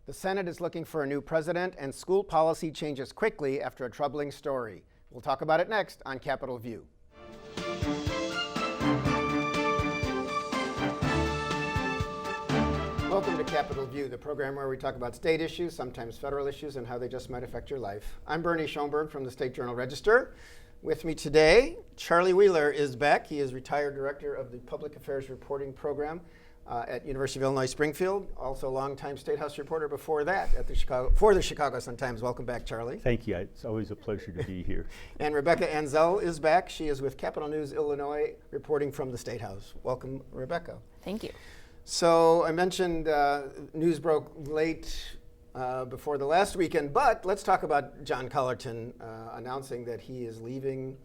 The Senate is looking for a new president, and school policy changes quickly after a troubling story. We'll talk about it next on Capitol View. Welcome to Capitol View, the program where we talk about state issues, sometimes federal issues, and how they just might affect your life. I'm Bernie Schoenburg from the State Journal-Register. With me today, Charlie Wheeler is back. He is retired director of the Public Affairs Reporting Program at University of Illinois Springfield, also a longtime State House reporter before that at the Chicago Sun-Times. Welcome back, Charlie. Thank you. It's always a pleasure to be here. And Rebecca Anzel is back. She is with Capitol News Illinois, reporting from the State House. Welcome, Rebecca. Thank you. So I mentioned news broke late before the last weekend, but let's talk about John Collerton announcing that he is leaving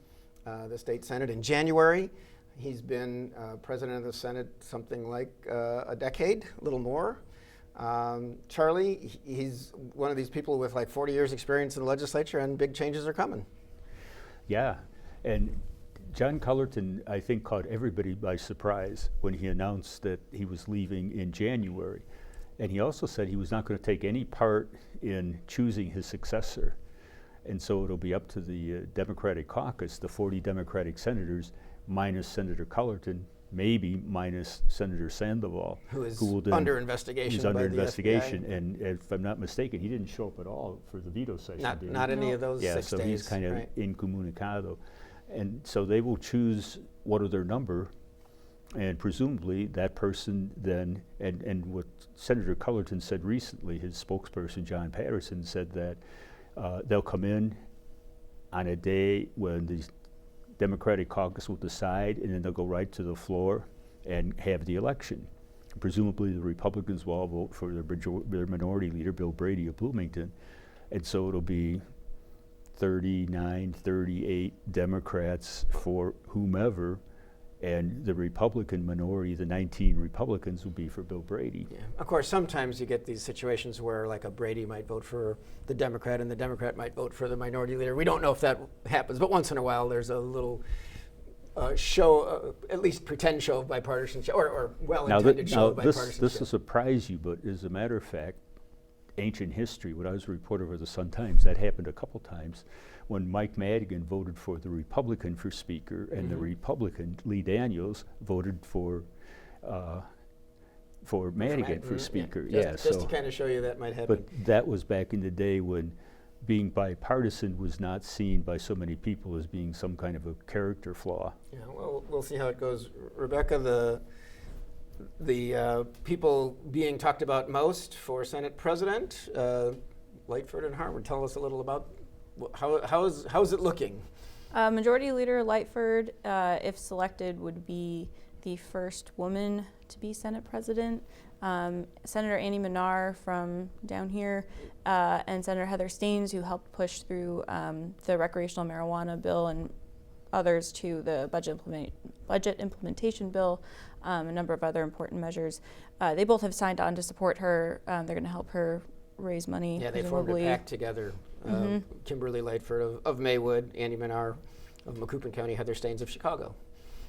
the state Senate in January. He's been president of the Senate something like a decade, a little more. Charlie, he's one of these people with like 40 years experience in the legislature, and big changes are coming. Yeah, and John Collerton, I think, caught everybody by surprise when he announced that he was leaving in January. And he also said he was not going to take any part in choosing his successor. And so it'll be up to the Democratic caucus, the 40 Democratic senators, minus Senator Collerton, maybe minus Senator Sandoval, who will under investigation. He's under investigation, and if I'm not mistaken, he didn't show up at all for the veto session. Not any of those 6 days. Yeah, so he's kind of incommunicado. And so they will choose one of their number, and presumably that person then, and what Senator Collerton said recently, his spokesperson John Patterson said that they'll come in on a day when the Democratic caucus will decide, and then they'll go right to the floor and have the election. Presumably the Republicans will all vote for their minority leader, Bill Brady of Bloomington, and so it'll be 39, 38 Democrats for whomever, and the Republican minority, the 19 Republicans, will be for Bill Brady. Yeah. Of course, sometimes you get these situations where like a Brady might vote for the Democrat and the Democrat might vote for the minority leader. We don't know if that happens, but once in a while there's a little show, at least pretend show of bipartisanship, or well-intended show of bipartisanship. This will surprise you, but as a matter of fact, ancient history, when I was a reporter for the Sun-Times, that happened a couple times when Mike Madigan voted for the Republican for Speaker, and the Republican, Lee Daniels, voted for Madigan for Speaker. Yeah, just to kind of show you that might happen. But that was back in the day when being bipartisan was not seen by so many people as being some kind of a character flaw. Yeah, well, we'll see how it goes. Rebecca, the people being talked about most for Senate President, Lightford and Harmon. Tell us a little about how's it looking? Majority Leader Lightford, if selected, would be the first woman to be Senate President. Senator Annie Manar from down here, and Senator Heather Steins, who helped push through the recreational marijuana bill and others to the budget implementation bill, a number of other important measures. They both have signed on to support her. They're going to help her raise money. Yeah, they formed a pact together. Kimberly Lightford of Maywood, Andy Manar of Macoupin County, Heather Steins of Chicago.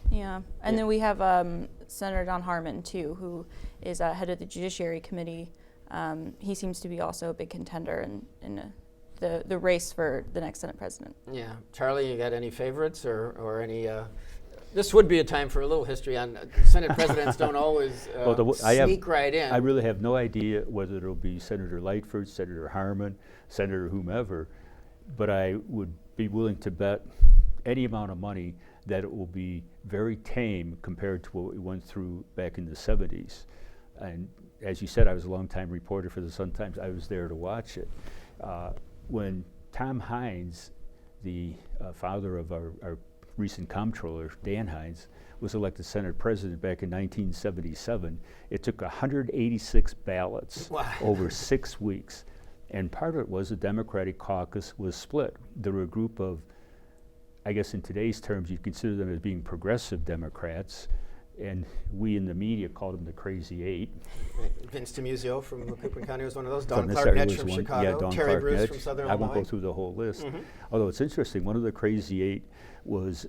Yeah, and then we have Senator Don Harmon, too, who is head of the Judiciary Committee. He seems to be also a big contender in the race for the next Senate President. Yeah. Charlie, you got any favorites or any... This would be a time for a little history on Senate presidents don't always sneak right in. I really have no idea whether it'll be Senator Lightford, Senator Harmon, Senator whomever, but I would be willing to bet any amount of money that it will be very tame compared to what we went through back in the 70s. And as you said, I was a longtime reporter for the Sun-Times. I was there to watch it. When Tom Hines, the father of our recent comptroller, Dan Hines, was elected Senate President back in 1977, it took 186 ballots over 6 weeks. And part of it was the Democratic caucus was split. There were a group of, I guess in today's terms, you'd consider them as being progressive Democrats, and we in the media called them the Crazy Eight. Vince Tamuzio from Macoupin County was one of those. Don Clark-Netsch from Chicago. Terry Bruce from Southern Illinois. I won't go through the whole list. Although it's interesting, one of the Crazy Eight was,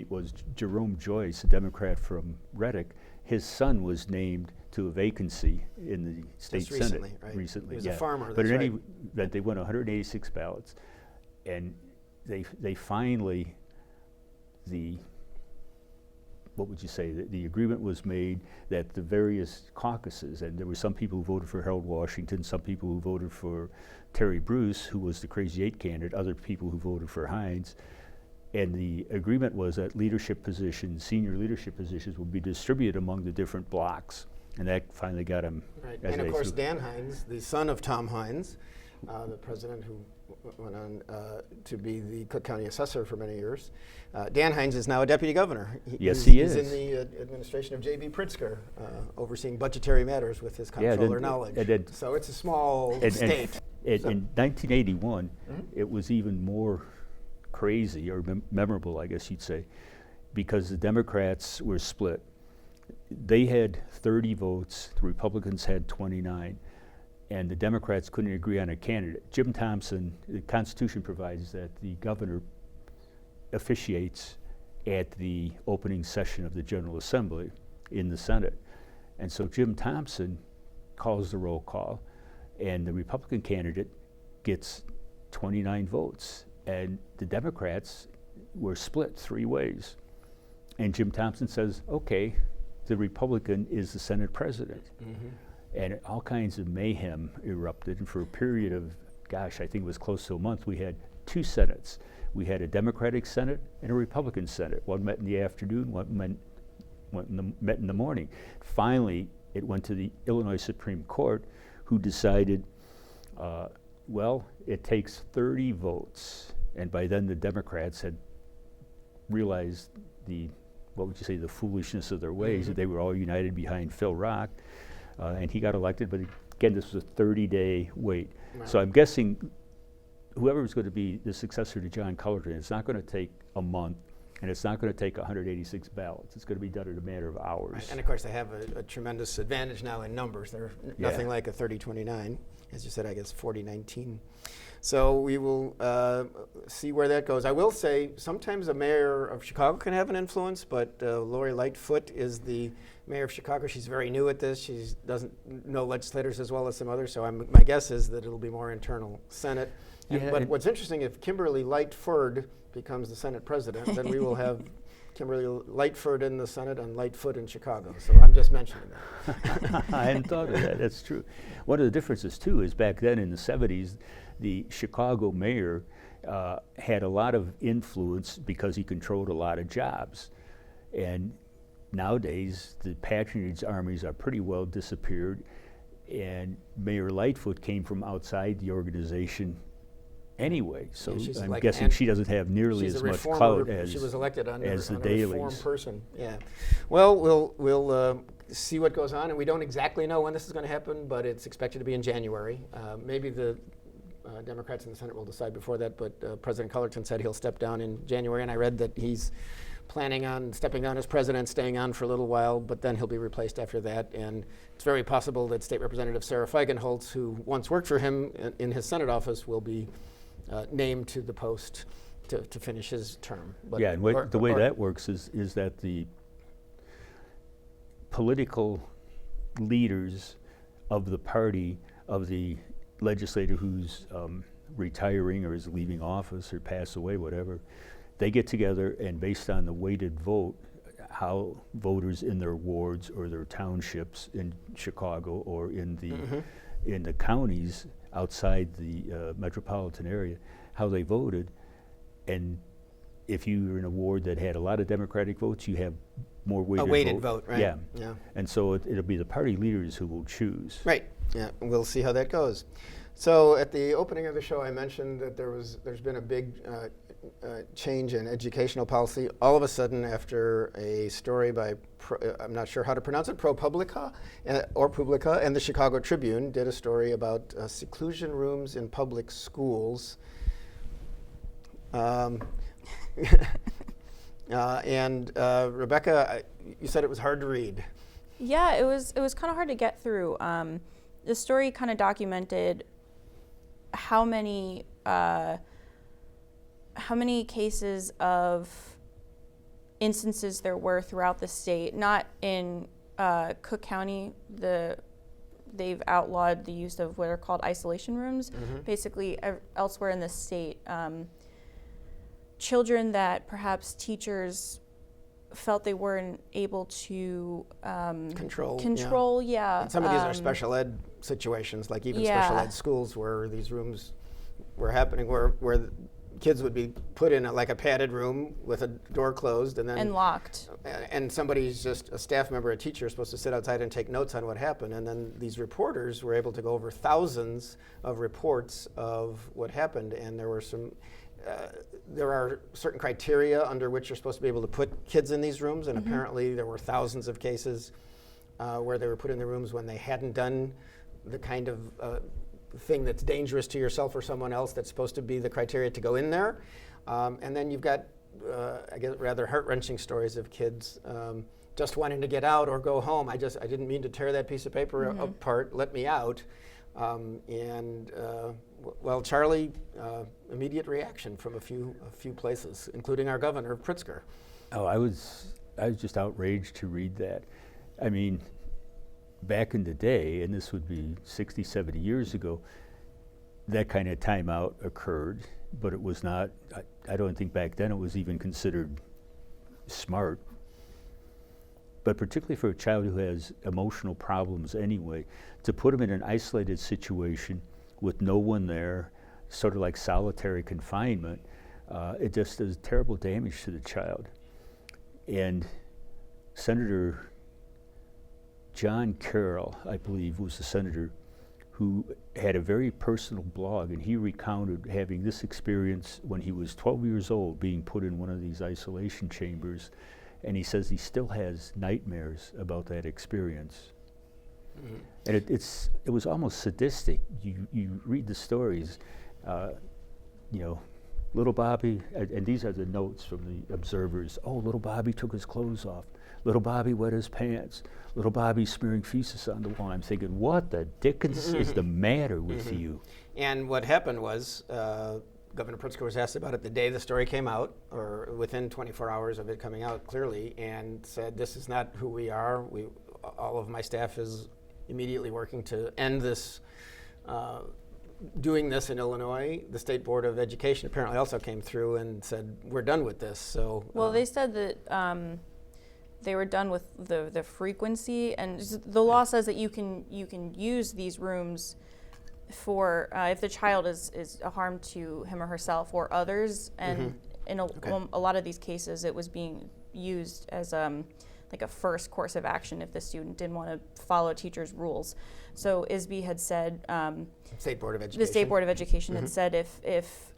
was Jerome Joyce, a Democrat from Reddick. His son was named to a vacancy in the state Just Senate recently, right? recently. He was yeah. a farmer, But that's in any right. event, they won 186 ballots, and they finally, what would you say, the agreement was made that the various caucuses, and there were some people who voted for Harold Washington, some people who voted for Terry Bruce, who was the Crazy Eight candidate, other people who voted for Hines, and the agreement was that leadership positions, senior leadership positions, would be distributed among the different blocks, and that finally got him. Right. And of course, Dan Hines, the son of Tom Hines, the president who went on to be the Cook County assessor for many years. Dan Hines is now a deputy governor. Yes, he is. is. He's in the administration of J.B. Pritzker, overseeing budgetary matters with his comptroller knowledge. So it's a small state. In 1981, it was even more crazy or memorable, I guess you'd say, because the Democrats were split. They had 30 votes, the Republicans had 29, and the Democrats couldn't agree on a candidate. Jim Thompson, the Constitution provides that the governor officiates at the opening session of the General Assembly in the Senate. And so Jim Thompson calls the roll call, and the Republican candidate gets 29 votes. And the Democrats were split 3 ways. And Jim Thompson says, okay, the Republican is the Senate president. And all kinds of mayhem erupted. And for a period of, gosh, I think it was close to a month, we had 2 Senates. We had a Democratic Senate and a Republican Senate. One met in the afternoon, one met in the morning. Finally, it went to the Illinois Supreme Court, who decided, well, it takes 30 votes. And by then the Democrats had realized the foolishness of their ways, that they were all united behind Phil Rock, and he got elected, but again, this was a 30-day wait. Right. So I'm guessing whoever is going to be the successor to John Cullerton, it's not going to take a month, and it's not going to take 186 ballots. It's going to be done in a matter of hours. Right. And of course, they have a tremendous advantage now in numbers. They're nothing like a 30-29. As you said, I guess 40-19. So we will see where that goes. I will say sometimes a mayor of Chicago can have an influence, but Lori Lightfoot is the mayor of Chicago. She's very new at this. She doesn't know legislators as well as some others, so my guess is that it'll be more internal Senate. But what's interesting, if Kimberly Lightford becomes the Senate president, then we will have Kimberly Lightford in the Senate and Lightfoot in Chicago. So I'm just mentioning that. I hadn't thought of that. That's true. One of the differences, too, is back then in the 70s, the Chicago mayor had a lot of influence because he controlled a lot of jobs. And nowadays, the patronage armies are pretty well disappeared. And Mayor Lightfoot came from outside the organization anyway, so I'm like guessing she doesn't have nearly as much clout as she was elected as the a dailies. reform person. Yeah. Well, we'll see what goes on, and we don't exactly know when this is going to happen, but it's expected to be in January. Maybe the Democrats in the Senate will decide before that, but President Cullerton said he'll step down in January, and I read that he's planning on stepping down as president, staying on for a little while, but then he'll be replaced after that. And it's very possible that State Representative Sarah Feigenholtz, who once worked for him in his Senate office, will be named to the post to finish his term. But yeah, and the way that works is that the political leaders of the party, of the legislator who's retiring or is leaving office or pass away, whatever, they get together and based on the weighted vote, how voters in their wards or their townships in Chicago or in the counties outside the metropolitan area, how they voted. And if you were in a ward that had a lot of Democratic votes, you have more weighted vote. A weighted vote, right? Yeah. Yeah. And so it'll be the party leaders who will choose. Right. Yeah. We'll see how that goes. So at the opening of the show, I mentioned that there's been a big change in educational policy. All of a sudden, after a story by, I'm not sure how to pronounce it, ProPublica or Publica, and the Chicago Tribune did a story about seclusion rooms in public schools. And Rebecca, you said it was hard to read. Yeah, it was kind of hard to get through. The story kind of documented how many cases of instances there were throughout the state, not in Cook County, they've outlawed the use of what are called isolation rooms. Basically, elsewhere in the state, children that perhaps teachers felt they weren't able to control. Yeah. And some of these are special ed situations, like even special ed schools where these rooms were happening, where the kids would be put in like a padded room with a door closed and locked. And somebody's just a staff member, a teacher, is supposed to sit outside and take notes on what happened. And then these reporters were able to go over thousands of reports of what happened. And there were there are certain criteria under which you're supposed to be able to put kids in these rooms. And apparently there were thousands of cases where they were put in the rooms when they hadn't done the kind of thing that's dangerous to yourself or someone else that's supposed to be the criteria to go in there. And then you've got, I guess, rather heart-wrenching stories of kids just wanting to get out or go home. I didn't mean to tear that piece of paper apart, let me out. Well, Charlie, immediate reaction from a few places, including our governor, Pritzker. Oh, I was just outraged to read that. I mean, back in the day, and this would be 60, 70 years ago, that kind of timeout occurred, but it was not, I don't think back then it was even considered smart. But particularly for a child who has emotional problems anyway, to put him in an isolated situation with no one there, sort of like solitary confinement, it just does terrible damage to the child. And Senator John Carroll, I believe, was the senator who had a very personal blog, and he recounted having this experience when he was 12 years old, being put in one of these isolation chambers, and he says he still has nightmares about that experience. And it was almost sadistic. You read the stories, little Bobby, and these are the notes from the observers. Oh, little Bobby took his clothes off. Little Bobby wet his pants. Little Bobby smearing feces on the wall. I'm thinking, what the dickens is the matter with you? And what happened was, Governor Pritzker was asked about it the day the story came out, or within 24 hours of it coming out clearly, and said, this is not who we are. All of my staff is immediately working to end this, doing this in Illinois. The State Board of Education apparently also came through and said, we're done with this. So, well, they said that they were done with the frequency, and the law says that you can use these rooms for if the child is a harm to him or herself or others, and in a lot of these cases it was being used as like a first course of action if the student didn't want to follow teacher's rules. So ISB had said, State Board of Education. The State Board of Education had said if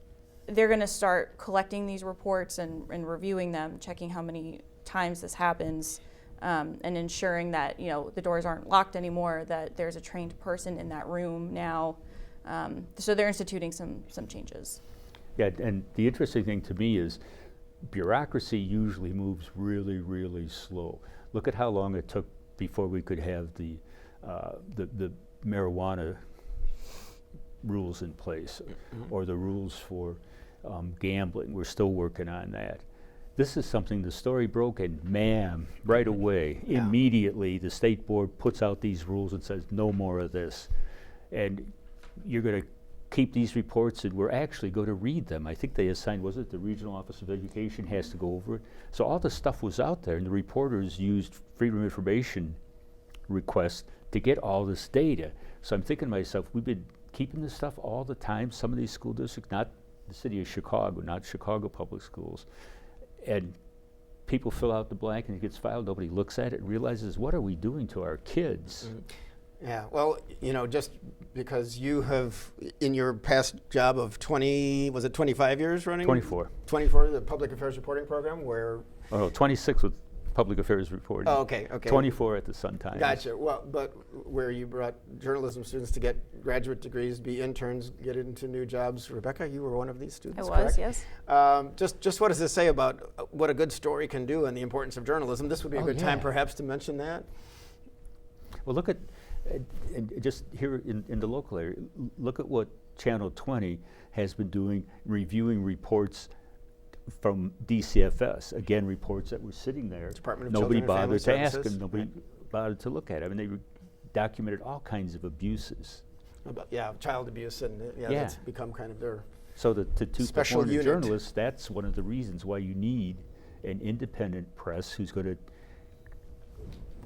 they're going to start collecting these reports and reviewing them, checking how many times this happens, and ensuring that the doors aren't locked anymore, that there's a trained person in that room now. So they're instituting some changes. Yeah, and the interesting thing to me is bureaucracy usually moves really, really slow. Look at how long it took before we could have the marijuana rules in place, or the rules for gambling. We're still working on that. This is something the story broke, and ma'am, right away, immediately, the state board puts out these rules and says, no more of this. And you're going to keep these reports, and we're actually going to read them. I think they assigned, was it the Regional Office of Education has to go over it? So all the stuff was out there, and the reporters used Freedom of Information requests to get all this data. So I'm thinking to myself, we've been keeping this stuff all the time. Some of these school districts, not the city of Chicago, not Chicago Public Schools, and people fill out the blank and it gets filed, nobody looks at it and realizes, what are we doing to our kids? Yeah, well, just because you have, in your past job of 25 years running? 24. 24, the Public Affairs Reporting Program, where? Oh, no, 26 with Public Affairs Reporting. Oh, okay. 24 at the Sun-Times. Gotcha. Well, but where you brought journalism students to get graduate degrees, be interns, get into new jobs. Rebecca, you were one of these students, I was, correct? Yes. Just what does this say about what a good story can do and the importance of journalism? This would be a good time perhaps to mention that. Well, look at, and just here in the local area, look at what Channel 20 has been doing, reviewing reports from DCFS. Again, reports that were sitting there. Department of Nobody Children and bothered Family to ask Services. them. Nobody bothered to look at it. I mean, they documented all kinds of abuses. About, child abuse, and that's become kind of their So to toot the special horn of unit. journalists, that's one of the reasons why you need an independent press who's going to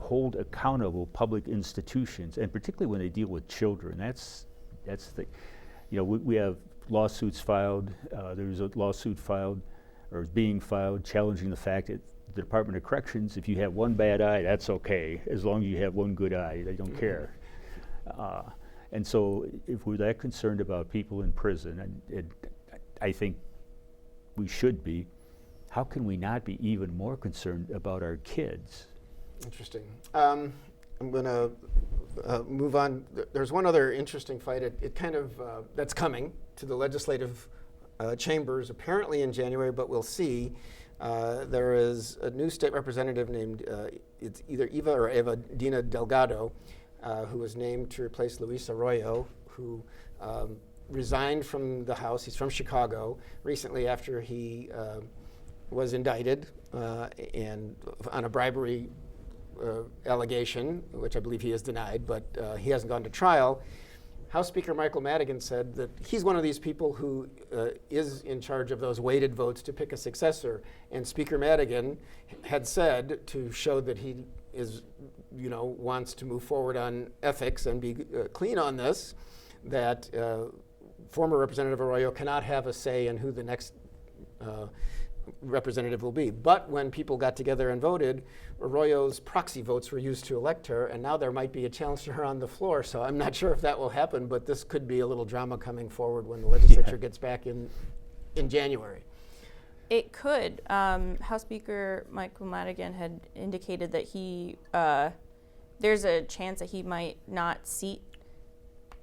hold accountable public institutions, and particularly when they deal with children. That's the, we have lawsuits filed. There's a lawsuit filed, or is being filed, challenging the fact that the Department of Corrections, if you have one bad eye, that's okay, as long as you have one good eye, they don't care. And so if we're that concerned about people in prison, and I think we should be, how can we not be even more concerned about our kids? Interesting. I'm going to move on. There's one other interesting fight. It kind of that's coming to the legislative chambers apparently in January, but we'll see. There is a new state representative named it's either Eva or Eva-Dina Delgado, who was named to replace Luis Arroyo, who resigned from the House. He's from Chicago recently after he was indicted and on a bribery allegation, which I believe he has denied, but he hasn't gone to trial. House Speaker Michael Madigan said that he's one of these people who is in charge of those weighted votes to pick a successor. And Speaker Madigan had said, to show that he is, wants to move forward on ethics and be clean on this, that former Representative Arroyo cannot have a say in who the next representative will be. But when people got together and voted, Arroyo's proxy votes were used to elect her, and now there might be a challenge to her on the floor. So I'm not sure if that will happen, but this could be a little drama coming forward when the legislature gets back in January. It could. House Speaker Michael Madigan had indicated that there's a chance that he might not seat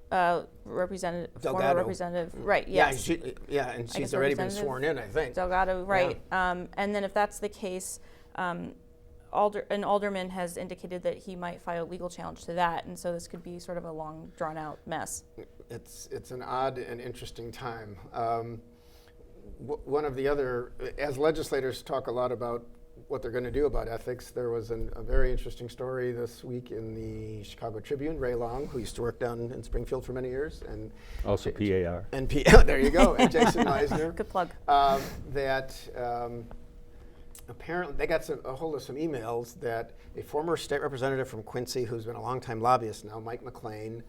former representative, right? Yes. And she's already been sworn in, I think. Delgado, right? Yeah. And then if that's the case, an alderman has indicated that he might file a legal challenge to that, and so this could be sort of a long, drawn-out mess. It's an odd and interesting time. One of the other, as legislators talk a lot about what they're going to do about ethics, there was a very interesting story this week in the Chicago Tribune. Ray Long, who used to work down in Springfield for many years, and also PAR. And there you go, and Jason Meisner. Good plug. Apparently they got a hold of some emails that a former state representative from Quincy, who's been a longtime lobbyist now, Mike McLean,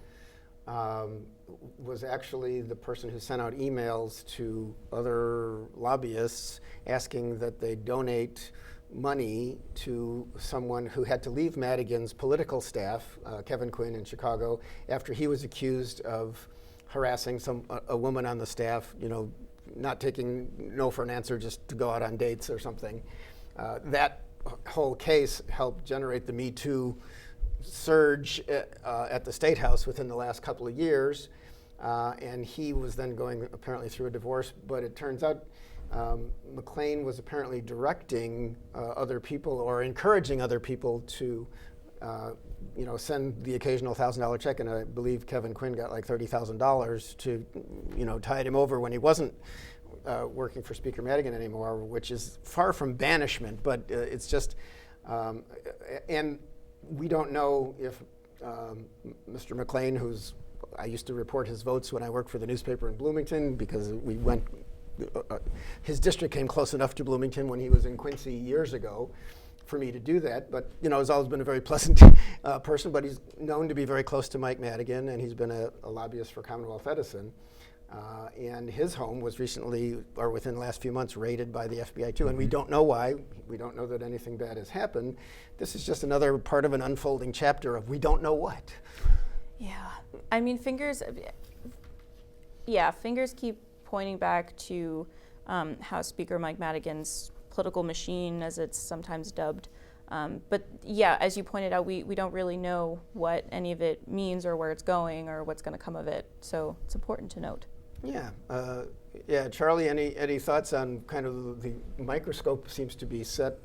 was actually the person who sent out emails to other lobbyists asking that they donate money to someone who had to leave Madigan's political staff, Kevin Quinn in Chicago, after he was accused of harassing a woman on the staff, not taking no for an answer just to go out on dates or something. That whole case helped generate the Me Too surge at the State House within the last couple of years. And he was then going apparently through a divorce, but it turns out McLean was apparently directing other people or encouraging other people to send the occasional $1,000 check, and I believe Kevin Quinn got like $30,000 to tide him over when he wasn't working for Speaker Madigan anymore, which is far from banishment, but it's just, and we don't know if Mr. McLean, I used to report his votes when I worked for the newspaper in Bloomington, because his district came close enough to Bloomington when he was in Quincy years ago for me to do that. But he's always been a very pleasant person, but he's known to be very close to Mike Madigan, and he's been a lobbyist for Commonwealth Edison. And his home was recently, or within the last few months, raided by the FBI too, and we don't know why. We don't know that anything bad has happened. This is just another part of an unfolding chapter of we don't know what. Yeah, I mean, fingers keep pointing back to House Speaker Mike Madigan's political machine, as it's sometimes dubbed. But yeah, as you pointed out, we don't really know what any of it means or where it's going or what's going to come of it. So it's important to note. Yeah, Charlie, any thoughts on kind of the microscope seems to be set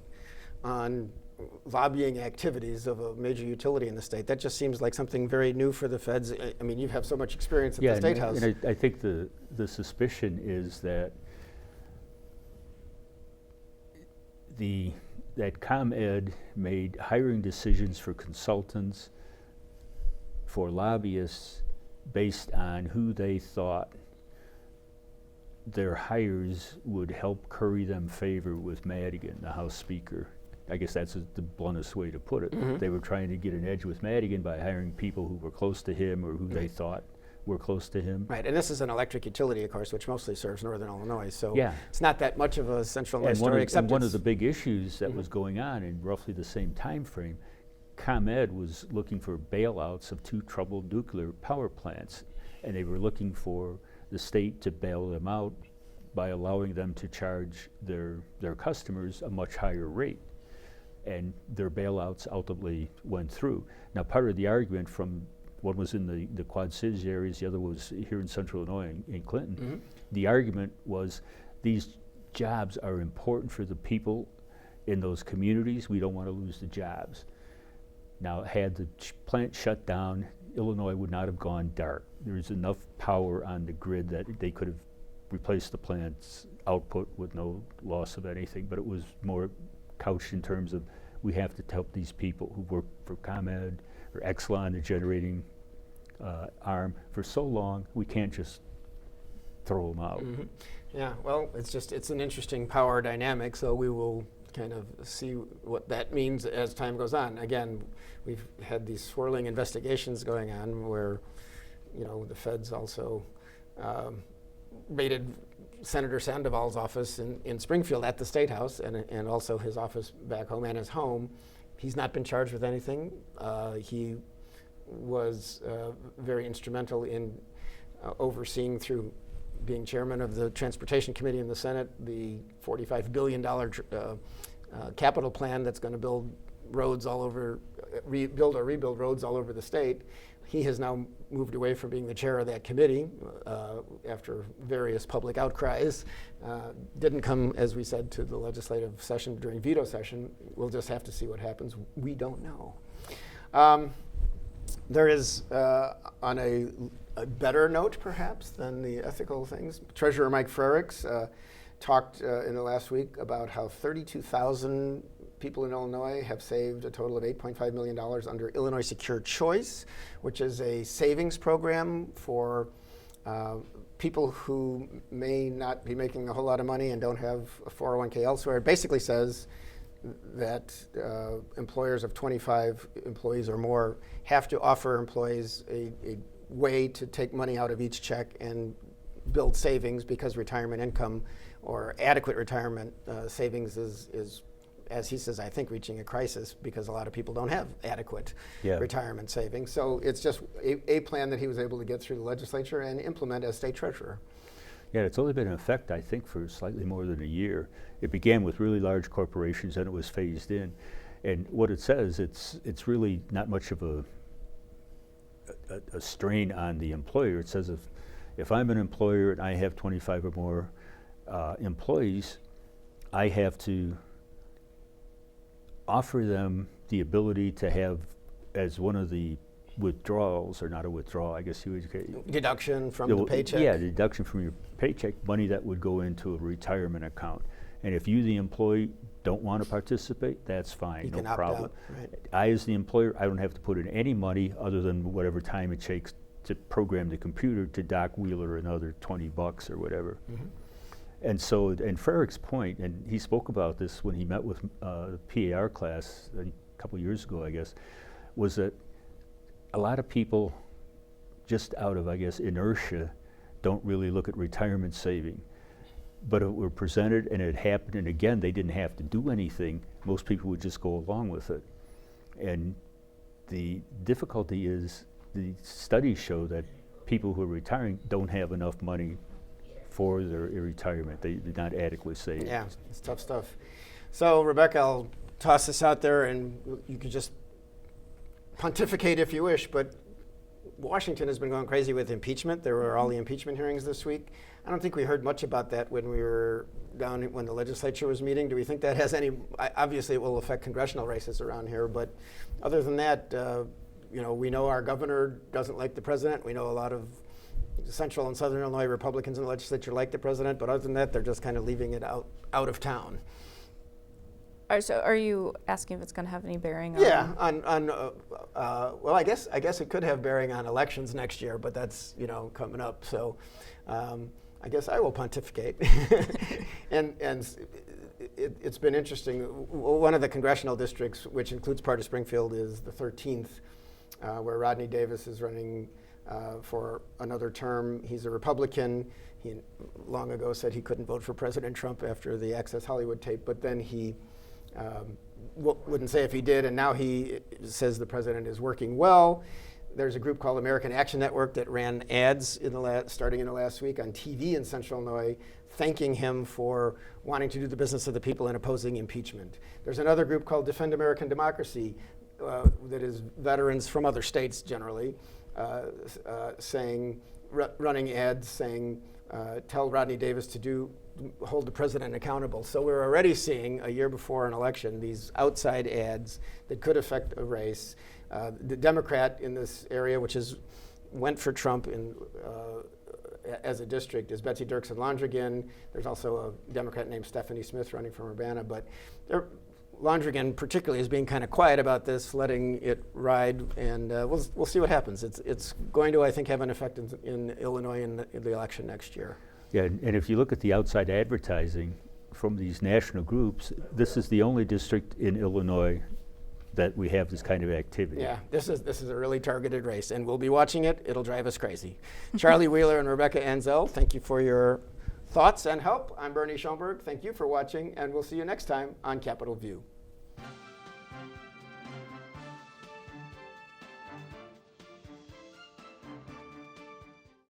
on lobbying activities of a major utility in the state? That just seems like something very new for the feds. I mean, you have so much experience at the State House. And I think the suspicion is that the that ComEd made hiring decisions for consultants, for lobbyists, based on who they thought their hires would help curry them favor with Madigan, the House Speaker. I guess that's the bluntest way to put it. Mm-hmm. They were trying to get an edge with Madigan by hiring people who were close to him or who they thought were close to him. Right, and this is an electric utility, of course, which mostly serves northern Illinois, so Yeah. it's not that much of a central Illinois And story, except one of it's- the big issues that was going on in roughly the same time frame, ComEd was looking for bailouts of 2 troubled nuclear power plants, and they were looking for the state to bail them out by allowing them to charge their customers a much higher rate. And their bailouts ultimately went through. Now, part of the argument from one was in the Quad Cities areas, the other was here in central Illinois in Clinton. Mm-hmm. The argument was these jobs are important for the people in those communities. We don't want to lose the jobs. Now, had the plant shut down, Illinois would not have gone dark. There's enough power on the grid that they could have replaced the plant's output with no loss of anything, but it was more couched in terms of we have to help these people who work for ComEd or Exelon, the generating arm, for so long. We can't just throw them out. Mm-hmm. Yeah, well, it's an interesting power dynamic, so we will kind of see what that means as time goes on. Again, we've had these swirling investigations going on where, the feds also raided Senator Sandoval's office in Springfield at the State House, and also his office back home and his home. He's not been charged with anything. He was very instrumental in overseeing, through being chairman of the Transportation Committee in the Senate, the $45 billion capital plan that's going to build roads all over, rebuild roads all over the state. He has now moved away from being the chair of that committee after various public outcries. Didn't come, as we said, to the legislative session during veto session. We'll just have to see what happens. We don't know. There is, on a better note perhaps than the ethical things, Treasurer Mike Frerichs talked in the last week about how 32,000 people in Illinois have saved a total of $8.5 million under Illinois Secure Choice, which is a savings program for people who may not be making a whole lot of money and don't have a 401k elsewhere. It basically says that employers of 25 employees or more have to offer employees a way to take money out of each check and build savings, because retirement income or adequate retirement savings is, as he says, I think reaching a crisis because a lot of people don't have adequate retirement savings. So it's just a plan that he was able to get through the legislature and implement as state treasurer. Yeah, it's only been in effect, I think, for slightly more than a year. It began with really large corporations, and it was phased in. And what it says, it's really not much of a strain on the employer. It says if I'm an employer and I have 25 or more employees, I have to offer them the ability to have, as one of the withdrawals, or not a withdrawal, I guess you would, deduction from the paycheck. Yeah, deduction from your paycheck, money that would go into a retirement account. And if you, the employee, don't want to participate, that's fine, no problem. Right. I, as the employer, I don't have to put in any money other than whatever time it takes to program the computer to dock Wheeler another $20 or whatever. Mm-hmm. And so, and Frerich's point, and he spoke about this when he met with the PAR class a couple years ago, I guess, was that a lot of people, just out of, I guess, inertia, don't really look at retirement saving. But if it were presented and it happened, and again, they didn't have to do anything, most people would just go along with it. And the difficulty is the studies show that people who are retiring don't have enough money for their retirement. They did not adequately save. Yeah, it's tough stuff. So, Rebecca, I'll toss this out there, and you could just pontificate if you wish, but Washington has been going crazy with impeachment. There were all the impeachment hearings this week. I don't think we heard much about that when we were down when the legislature was meeting. Do we think that has any, obviously it will affect congressional races around here, but other than that, we know our governor doesn't like the president. We know a lot of central and southern Illinois Republicans in the legislature like the president, but other than that, they're just kind of leaving it out of town. So are you asking if it's going to have any bearing Yeah, on? well, I guess it could have bearing on elections next year, but that's coming up. So, I guess I will pontificate. and it's been interesting. One of the congressional districts, which includes part of Springfield, is the 13th, where Rodney Davis is running for another term. He's a Republican. He long ago said he couldn't vote for President Trump after the Access Hollywood tape, but then he wouldn't say if he did, and now he says the president is working well. There's a group called American Action Network that ran ads starting in the last week on TV in Central Illinois, thanking him for wanting to do the business of the people and opposing impeachment. There's another group called Defend American Democracy that is veterans from other states generally, running ads saying, tell Rodney Davis to hold the president accountable. So we're already seeing, a year before an election, these outside ads that could affect a race. The Democrat in this area, which went for Trump as a district, is Betsy Dirksen-Londrigan. There's also a Democrat named Stephanie Smith running from Urbana, but Londrigan particularly is being kind of quiet about this, letting it ride, and we'll see what happens. It's going to, I think, have an effect in Illinois in the election next year. Yeah, and if you look at the outside advertising from these national groups, this is the only district in Illinois that we have this kind of activity. Yeah, this is a really targeted race, and we'll be watching it. It'll drive us crazy. Charlie Wheeler and Rebecca Anzel, thank you for your thoughts and help. I'm Bernie Schoenburg. Thank you for watching, and we'll see you next time on Capitol View.